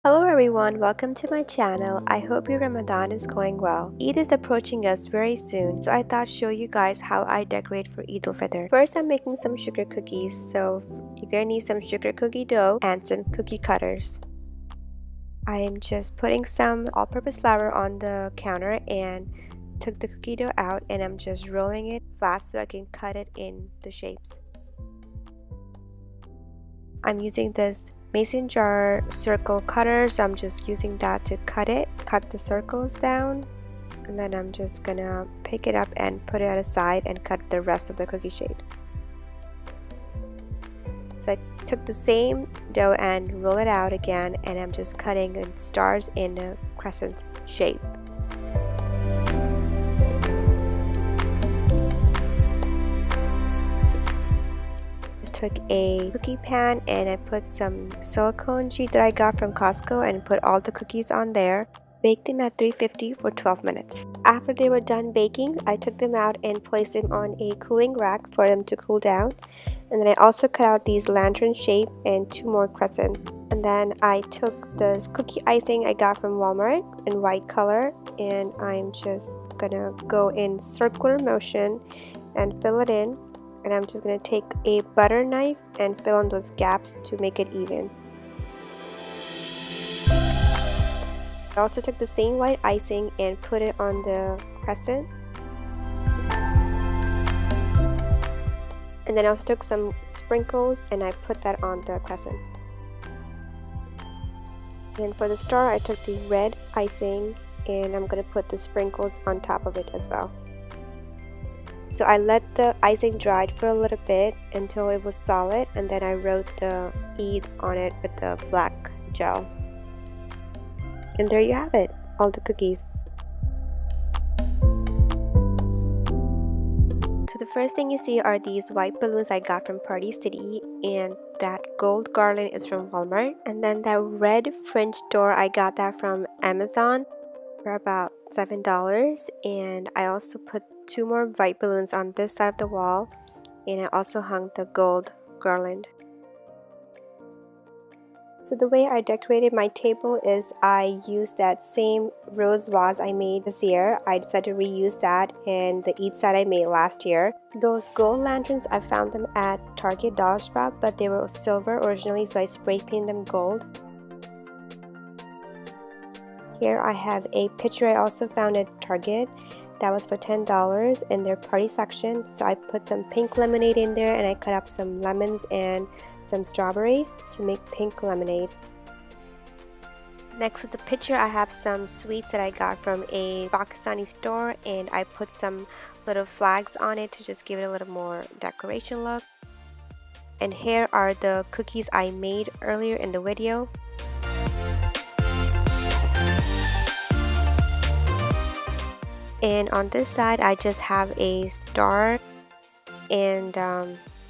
Hello everyone, welcome to my channel. I hope your Ramadan is going well. Eid is approaching us very soon, so I thought I'd show you guys how I decorate for Eid al-Fitr. First, I'm making some sugar cookies, so you're gonna need some sugar cookie dough and some cookie cutters. I am just putting some all-purpose flour on the counter and took the cookie dough out, and I'm just rolling it flat so I can cut it in the shapes. I'm using this mason jar circle cutter, so I'm just using that to cut the circles down, and then I'm just gonna pick it up and put it aside and cut the rest of the cookie shape. So I took the same dough and roll it out again, and I'm just cutting in stars in a crescent shape. Took a cookie pan and I put some silicone sheet that I got from Costco and put all the cookies on there. Baked them at 350 for 12 minutes. After they were done baking, I took them out and placed them on a cooling rack for them to cool down. And then I also cut out these lantern shape and 2 more crescent. And then I took the cookie icing I got from Walmart in white color, and I'm just gonna go in circular motion and fill it in. And I'm just going to take a butter knife and fill in those gaps to make it even. I also took the same white icing and put it on the crescent. And then I also took some sprinkles and I put that on the crescent. And for the star, I took the red icing and I'm going to put the sprinkles on top of it as well. So I let the icing dry for a little bit until it was solid, and then I wrote the Eid on it with the black gel. And there you have it, all the cookies. So the first thing you see are these white balloons I got from Party City, and that gold garland is from Walmart. And then that red fringe door, I got that from Amazon for about $7, and I also put 2 more white balloons on this side of the wall, and I also hung the gold garland. So the way I decorated my table is I used that same rose vase I made this year. I decided to reuse that and the Eid set I made last year. Those gold lanterns, I found them at Target Dollar Spot, but they were silver originally, so I spray painted them gold. Here I have a picture I also found at Target that was for $10 in their party section. So I put some pink lemonade in there and I cut up some lemons and some strawberries to make pink lemonade. Next to the picture, I have some sweets that I got from a Pakistani store, and I put some little flags on it to just give it a little more decoration look. And here are the cookies I made earlier in the video. And on this side I just have a star, and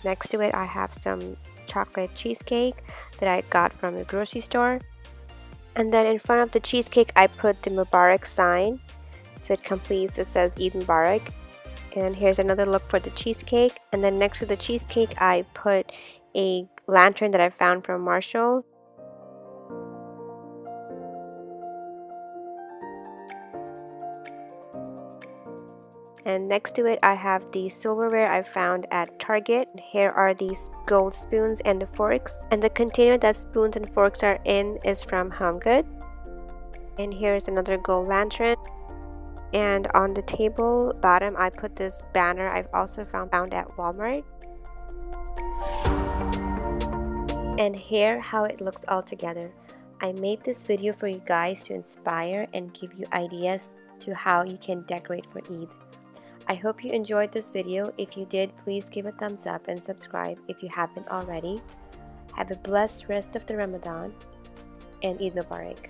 next to it I have some chocolate cheesecake that I got from the grocery store. And then in front of the cheesecake I put the Mubarak sign, so it completes, it says Eid Mubarak. And here's another look for the cheesecake. And then next to the cheesecake I put a lantern that I found from Marshall. And next to it I have the silverware I found at Target. Here are these gold spoons and the forks. And the container that spoons and forks are in is from HomeGoods. And here's another gold lantern. And on the table bottom I put this banner I've also found at Walmart. And here how it looks all together. I made this video for you guys to inspire and give you ideas to how you can decorate for Eid. I hope you enjoyed this video. If you did, please give a thumbs up and subscribe if you haven't already. Have a blessed rest of the Ramadan and Eid Mubarak.